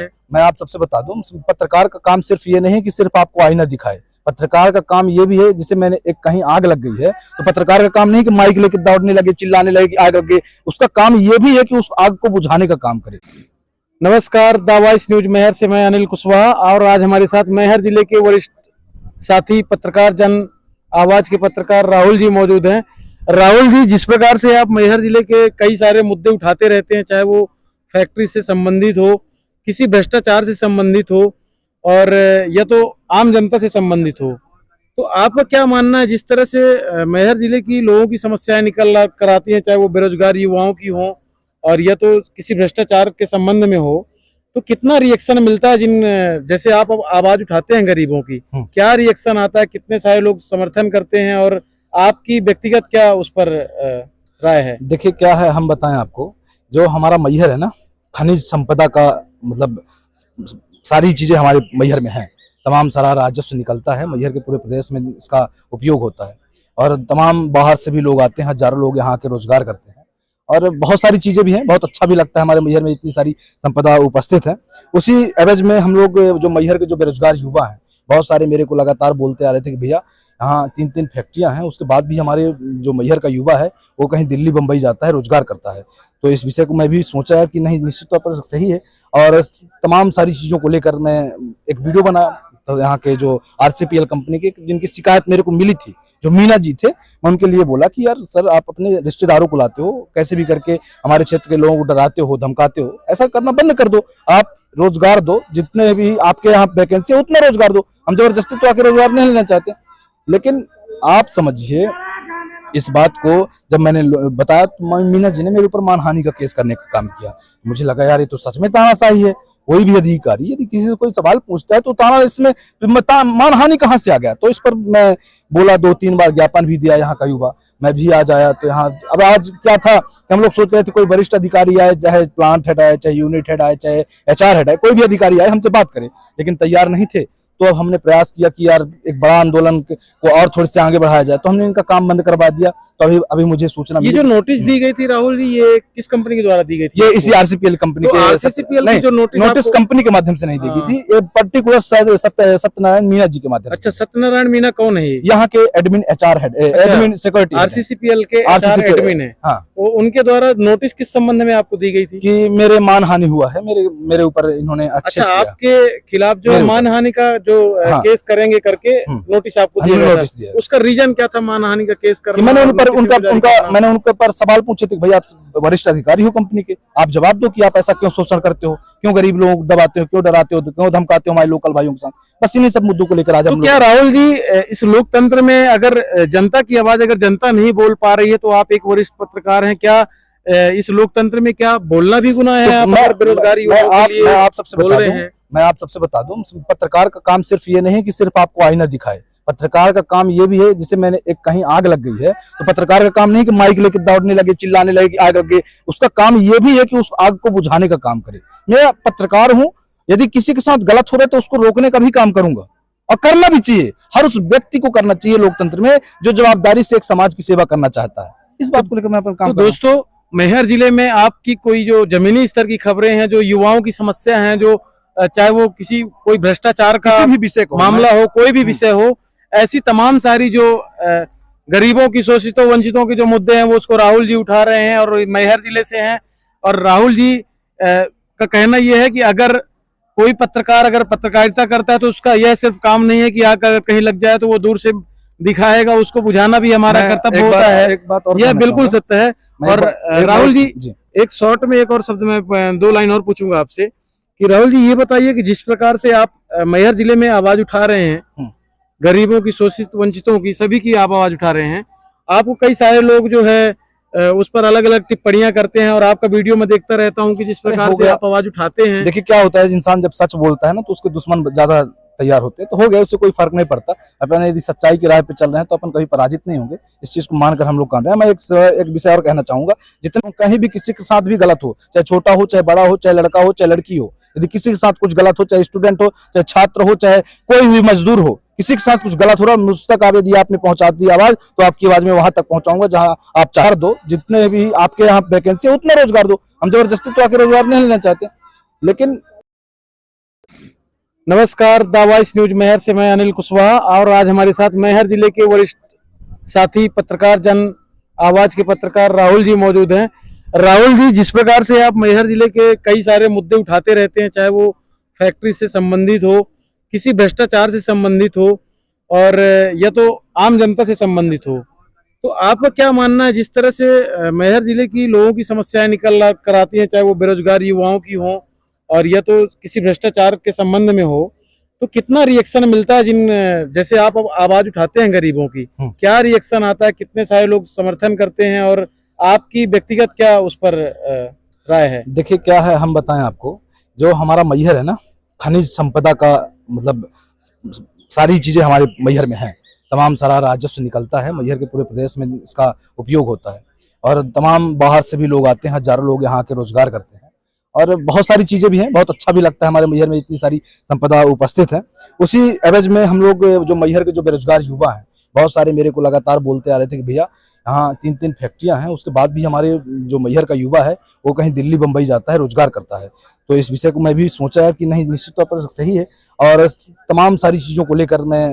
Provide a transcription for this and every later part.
मैं आप सबसे बता दूं, पत्रकार का काम सिर्फ ये नहीं कि सिर्फ आपको आईना दिखाए। पत्रकार का काम ये भी है, जिसे मैंने एक कहीं आग लग गई है तो पत्रकार का काम नहीं कि माइक लेके दौड़ने लगे, चिल्लाने लगे कि आग लग गई। उसका काम ये भी है कि उस आग को बुझाने का काम करे। नमस्कार, द वॉइस न्यूज मैहर से मैं अनिल कुशवाहा और आज हमारे साथ मैहर जिले के वरिष्ठ साथी पत्रकार, जन आवाज के पत्रकार राहुल जी मौजूद हैं। राहुल जी, जिस प्रकार से आप मैहर जिले के कई सारे मुद्दे उठाते रहते हैं, चाहे वो फैक्ट्री से संबंधित हो, किसी भ्रष्टाचार से संबंधित हो और या तो आम जनता से संबंधित हो, तो आपका क्या मानना है जिस तरह से मैहर जिले की लोगों की समस्याएं निकल कर आती हैं, चाहे वो बेरोजगार युवाओं की हो और या तो किसी भ्रष्टाचार के संबंध में हो, तो कितना रिएक्शन मिलता है? जिन जैसे आप अब आवाज उठाते हैं गरीबों की, क्या रिएक्शन आता है? कितने सारे लोग समर्थन करते हैं और आपकी व्यक्तिगत क्या उस पर राय है? देखिए क्या है, हम बताएं आपको, जो हमारा मैहर है ना, खनिज संपदा का मतलब सारी चीजें हमारे मैहर में हैं। तमाम सारा राजस्व निकलता है मैहर के, पूरे प्रदेश में इसका उपयोग होता है और तमाम बाहर से भी लोग आते हैं, हजारों लोग यहाँ के रोजगार करते हैं और बहुत सारी चीजें भी हैं। बहुत अच्छा भी लगता है हमारे मैहर में इतनी सारी संपदा उपस्थित है। उसी एवज में हम लोग जो मैहर के जो बेरोजगार युवा हैं, बहुत सारे मेरे को लगातार बोलते आ रहे थे कि भैया यहाँ 3-3 फैक्ट्रियां हैं, उसके बाद भी हमारे जो मैहर का युवा है वो कहीं दिल्ली बम्बई जाता है, रोजगार करता है। तो इस विषय को मैं भी सोचा कि नहीं, निश्चित तौर पर सही है और तमाम सारी चीजों को लेकर मैं एक वीडियो बना। तो यहाँ के जो आरसीपीएल कंपनी के जिनकी शिकायत मेरे को मिली थी, जो मीना जी थे, मैं उनके लिए बोला कि यार सर, आप अपने रिश्तेदारों को लाते हो, कैसे भी करके हमारे क्षेत्र के लोगों को डराते हो, धमकाते हो, ऐसा करना बंद कर दो। आप रोजगार दो, जितने भी आपके यहाँ वैकेंसी है उतना रोजगार दो। हम जबरदस्ती तो आके रोजगार नहीं लेना चाहते, लेकिन आप समझिए इस बात को जब मैंने बताया तो मीना जी ने मेरे ऊपर मानहानि का केस करने का काम किया। मुझे लगा यार ये तो सच में तानाशाही है। कोई भी अधिकारी यदि किसी से कोई सवाल पूछता है तो ताना, इसमें मानहानि कहाँ से आ गया? तो इस पर मैं बोला, 2-3 बार ज्ञापन भी दिया। यहाँ का युवा मैं भी आज आया तो यहाँ अब आज क्या था कि हम लोग सोच रहे थे कोई वरिष्ठ अधिकारी आए, चाहे प्लांट हेड आए, चाहे यूनिट हेड आए, चाहे एचआर हेड आए, कोई भी अधिकारी आए हमसे बात करे, लेकिन तैयार नहीं थे। तो अब हमने प्रयास किया कि यार एक बड़ा आंदोलन को और थोड़ी से आगे बढ़ाया जाए, तो हमने इनका काम बंद करवा दिया। तो अभी मुझे सूचना, ये जो नोटिस दी गई थी राहुल जी, ये किस कंपनी के द्वारा दी गई थी? ये इसी आरसीपीएल कंपनी तो के, आरसीपीएल की जो नोटिस कंपनी के माध्यम से नहीं दी गई थी, ये पर्टिकुलर सत्यनारायण मीना जी के माध्यम। अच्छा, सत्यनारायण मीना कौन है? यहाँ के admin HR head, admin security, RCCPL के एडमिन है। हाँ, तो उनके द्वारा नोटिस किस संबंध में आपको दी गई थी? कि मेरे मानहानि हुआ है, मेरे ऊपर इन्होंने अच्छा, आपके खिलाफ जो मानहानि का जो केस करेंगे करके नोटिस आपको दिया, उसका रीजन क्या था मानहानि का केस करना? मैंने उनके ऊपर सवाल पूछे थे, भाई आप वरिष्ठ अधिकारी हो कंपनी के, आप जवाब दो कि आप ऐसा क्यों शोषण करते हो, क्यों गरीब लोगों को दबाते हो, क्यों डराते हो, क्यों धमकाते हो हमारे लोकल भाइयों के साथ। बस इन्हीं सब मुद्दों को लेकर आज हम। क्या राहुल जी, इस लोकतंत्र में अगर जनता की आवाज अगर जनता नहीं बोल पा रही है, तो आप एक वरिष्ठ पत्रकार हैं, क्या इस लोकतंत्र में क्या बोलना भी गुनाह है? बेरोजगारी मैं आप सबसे बता दूं, पत्रकार का काम सिर्फ ये नहीं कि सिर्फ आपको आईना दिखाए। पत्रकार का काम ये भी है, जिसे मैंने एक कहीं आग लग गई है तो पत्रकार का काम नहीं कि माइक लेके दौड़ने लगे, चिल्लाने लगे कि आग लग गई। उसका काम ये भी है कि उस आग को बुझाने का काम करे। मैं पत्रकार हूं, यदि किसी के साथ गलत हो रहा है तो उसको रोकने का भी काम करूंगा और करना भी चाहिए। हर उस व्यक्ति को करना चाहिए लोकतंत्र में जो जवाबदारी से एक समाज की सेवा करना चाहता है। इस बात को लेकर मैं अपना काम। दोस्तों, मैहर जिले में आपकी कोई जो जमीनी स्तर की खबरें हैं, जो युवाओं की समस्या हैं, जो चाहे वो कोई भ्रष्टाचार का किसी भी विषय मामला हो, कोई भी विषय हो, ऐसी तमाम सारी जो गरीबों की, शोषितों, वंचितों के जो मुद्दे हैं वो उसको राहुल जी उठा रहे हैं और मैहर जिले से हैं। और राहुल जी का कहना यह है कि अगर कोई पत्रकार अगर पत्रकारिता करता है तो उसका यह सिर्फ काम नहीं है कि आग अगर कहीं लग जाए तो वो दूर से दिखाएगा, उसको बुझाना भी हमारा कर्तव्य होता है। यह बिल्कुल सत्य है। और राहुल जी, एक शॉर्ट में एक और शब्द में 2 लाइन और पूछूंगा आपसे कि राहुल जी ये बताइए कि जिस प्रकार से आप मैहर जिले में आवाज उठा रहे हैं, गरीबों की, शोषित, वंचितों की, सभी की आप आवाज उठा रहे हैं, आपको कई सारे लोग जो है उस पर अलग अलग टिप्पणियां करते हैं और आपका वीडियो में देखता रहता हूं कि जिस प्रकार से आप आवाज उठाते हैं। देखिए क्या होता है, इंसान जब सच बोलता है ना तो उसके दुश्मन ज्यादा तैयार होते हैं, तो हो गया, उससे कोई फर्क नहीं पड़ता। अपन यदि सच्चाई की राह पे चल रहे हैं तो अपन कभी पराजित नहीं होंगे। इस चीज को मानकर हम लोग कर रहे हैं। मैं एक विषय और कहना चाहूंगा, जितना कहीं भी किसी के साथ भी गलत हो, चाहे छोटा हो, चाहे बड़ा हो, चाहे लड़का हो, चाहे लड़की हो, यदि किसी के साथ कुछ गलत हो, चाहे स्टूडेंट हो, चाहे छात्र हो, चाहे कोई भी मजदूर हो, किसी के साथ कुछ गलत हो रहा है, मुझ तक आप यदि आपने पहुंचा दी आवाज तो आपकी आवाज में वहां तक पहुंचाऊंगा जहां आप चाह दो। जितने भी आपके यहाँ वैकेंसी है उतना रोजगार दो। हम जबरदस्ती तो आके रोजगार नहीं लेना चाहते, लेकिन नमस्कार, द वॉइस न्यूज मैहर से मैं अनिल कुशवाहा और आज हमारे साथ मैहर जिले के वरिष्ठ साथी पत्रकार जन आवाज के पत्रकार राहुल जी मौजूद हैं। राहुल जी, जिस प्रकार से आप मैहर जिले के कई सारे मुद्दे उठाते रहते हैं, चाहे वो फैक्ट्री से संबंधित हो, किसी भ्रष्टाचार से संबंधित हो और या तो आम जनता से संबंधित हो, तो आपका क्या मानना है जिस तरह से मैहर जिले की लोगों की समस्याएं निकल कर आती हैं, चाहे वो बेरोजगार युवाओं की हो और या तो किसी भ्रष्टाचार के संबंध में हो, तो कितना रिएक्शन मिलता है? जिन जैसे आप अब आवाज उठाते हैं गरीबों की, क्या रिएक्शन आता है? कितने सारे लोग समर्थन करते हैं और आपकी व्यक्तिगत क्या उस पर राय है? देखिए क्या है, हम बताएं आपको, जो हमारा मैहर है ना, खनिज संपदा का मतलब सारी चीजें हमारे मैहर में हैं। तमाम सारा राजस्व निकलता है मैहर के पूरे प्रदेश में, इसका उपयोग होता है और तमाम बाहर से भी लोग आते हैं, हजारों लोग यहाँ के रोजगार करते हैं और बहुत सारी चीजें भी हैं। बहुत अच्छा भी लगता है हमारे मैहर में इतनी सारी संपदा उपस्थित है। उसी एवज में हम लोग जो मैहर के जो बेरोजगार युवा हैं, बहुत सारे मेरे को लगातार बोलते आ रहे थे कि भैया यहाँ 3-3 फैक्ट्रियां हैं, उसके बाद भी हमारे जो मैहर का युवा है वो कहीं दिल्ली बम्बई जाता है, रोजगार करता है। तो इस विषय को मैं भी सोचा है कि नहीं, निश्चित तौर पर सही है और तमाम सारी चीज़ों को लेकर मैं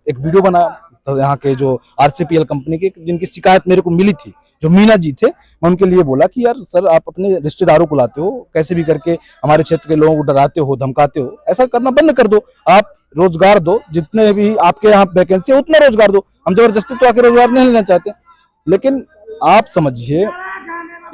एक वीडियो बना। तो यहाँ के जो RCPL कंपनी के जिनकी शिकायत मेरे को मिली थी, जो मीना जी थे, मैं उनके लिए बोला कि यार सर, आप अपने रिश्तेदारों को लाते हो, कैसे भी करके हमारे क्षेत्र के लोगों को डराते हो, धमकाते हो, ऐसा करना बंद कर दो। आप रोजगार दो, जितने भी आपके यहाँ वैकेंसी है उतना रोजगार दो। हम जबरदस्ती तो आके रोजगार नहीं लेना चाहते, लेकिन आप समझिए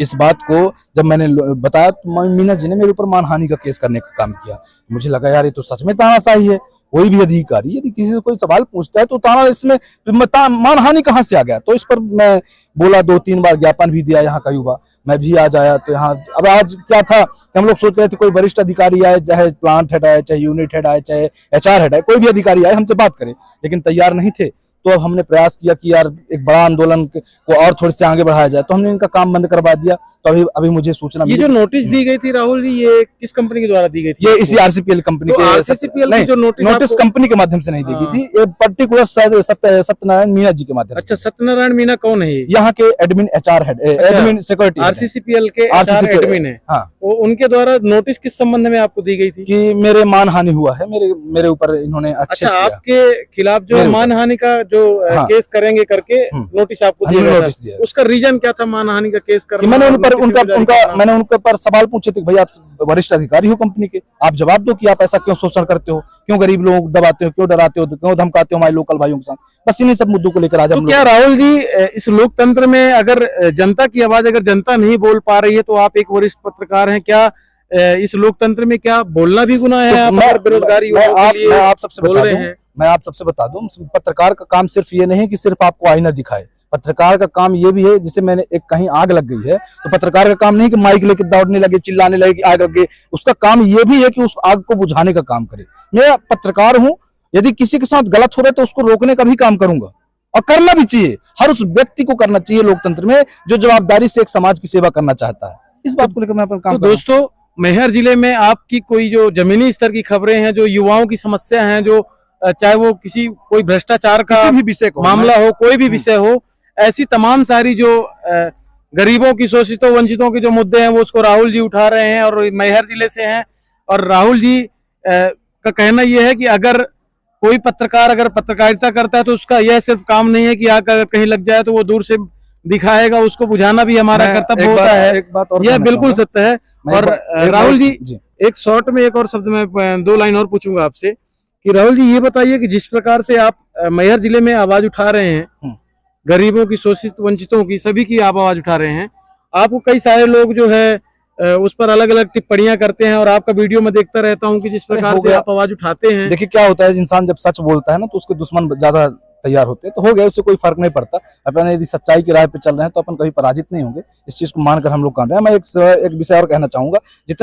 इस बात को। जब मैंने बताया तो मीना जी ने मेरे ऊपर मानहानि का केस करने का काम किया। मुझे लगा यार ये तो सच में तानाशाही है। कोई भी अधिकारी यदि किसी से कोई सवाल पूछता है तो ताना, इसमें मानहानि कहाँ से आ गया? तो इस पर मैं बोला, 2-3 बार ज्ञापन भी दिया। यहाँ का युवा, मैं भी आज आया तो यहाँ अब आज क्या था कि हम लोग सोच रहे थे कोई वरिष्ठ अधिकारी आए, चाहे प्लांट हेड आए, चाहे यूनिट हेड आए, चाहे HR हेड आए, कोई भी अधिकारी आए हमसे बात करे, लेकिन तैयार नहीं थे। तो अब हमने प्रयास किया कि यार एक बड़ा आंदोलन को और थोड़े से आगे बढ़ाया जाए, तो हमने इनका काम बंद करवा दिया। तो अभी मुझे सूचना ये जो नोटिस दी गई थी राहुल जी, ये किस कंपनी के द्वारा दी गई थी? ये इसी RCPL कंपनी के, RCPL की जो नोटिस कंपनी के माध्यम से नहीं दी गई थी, ये पर्टिकुलर सत्यनारायण मीना जी के माध्यम से। अच्छा, सत्यनारायण मीना कौन है? यहाँ के admin HR head, admin security RCPL के HR एडमिन है। हाँ, वो उनके द्वारा नोटिस किस संबंध में आपको दी गई थी? कि मेरे मानहानि हुआ है, मेरे ऊपर इन्होंने आक्षेप अच्छा, किया। आपके खिलाफ जो मानहानि का जो केस करेंगे करके नोटिस आपको दिया गया था। उसका रीजन क्या था मानहानि का केस करना? मैंने मैंने उनके ऊपर सवाल पूछे थे, भाई आप वरिष्ठ अधिकारी हो कंपनी के, आप जवाब दो कि आप ऐसा क्यों शोषण करते हो, क्यों गरीब लोगों को दबाते हो, क्यों डराते हो, क्यों धमकाते हो हमारे लोकल भाइयों के साथ। बस इन्हीं सब मुद्दों को लेकर आज हम लोग। क्या राहुल जी, इस लोकतंत्र में अगर जनता की आवाज अगर जनता नहीं बोल पा रही है, तो आप एक वरिष्ठ पत्रकार हैं, क्या इस लोकतंत्र में क्या बोलना भी गुनाह है? बेरोजगारी मैं आप सबसे बता दूं, पत्रकार का काम सिर्फ ये नहीं कि सिर्फ आपको आईना दिखाए। पत्रकार का काम ये भी है, जैसे मैंने एक कहीं आग लग गई है तो पत्रकार का काम नहीं कि माइक लेकर दौड़ने लगे, चिल्लाने लगे कि आग लग गई। उसका काम ये भी है कि उस आग को बुझाने का काम करे। मैं पत्रकार हूं, यदि किसी के साथ गलत हो रहा है तो उसको रोकने का भी काम करूंगा और करना भी चाहिए। हर उस व्यक्ति को करना चाहिए लोकतंत्र में जो जवाबदारी से एक समाज की सेवा करना चाहता है। इस बात को लेकर मैं अपना काम। तो दोस्तों, मैहर जिले में आपकी कोई जो जमीनी स्तर की खबरें हैं, जो युवाओं की समस्या हैं, जो चाहे वो किसी कोई भ्रष्टाचार का किसी भी विषय को मामला हो, कोई भी विषय हो, ऐसी तमाम सारी जो गरीबों की, शोषितों वंचितों के जो मुद्दे हैं वो उसको राहुल जी उठा रहे हैं और मैहर जिले से हैं। और राहुल जी का कहना यह है कि अगर कोई पत्रकार अगर पत्रकारिता करता है तो उसका यह सिर्फ काम नहीं है कि आग अगर कहीं लग जाए तो वो दूर से दिखाएगा, उसको बुझाना भी हमारा कर्तव्य होता है। यह बिल्कुल सत्य है। और राहुल जी, एक शॉर्ट में एक और शब्द में 2 लाइन और पूछूंगा आपसे कि राहुल जी ये बताइए कि जिस प्रकार से आप मैहर जिले में आवाज उठा रहे हैं, गरीबों की, शोषित वंचितों की, सभी की आप आवाज उठा रहे हैं, आपको कई सारे लोग जो है उस पर अलग अलग टिप्पणियां करते हैं और आपका वीडियो में देखता रहता हूं कि जिस प्रकार से आप आवाज उठाते हैं। देखिए क्या होता है, इंसान जब सच बोलता है ना तो उसके दुश्मन ज्यादा तैयार होते हैं। तो हो गया, उससे कोई फर्क नहीं पड़ता। अपन यदि सच्चाई की राह पे चल रहे हैं तो अपन कभी पराजित नहीं होंगे। इस चीज को मानकर हम लोग कर रहे हैं। मैं एक विषय और कहना चाहूंगा, जितने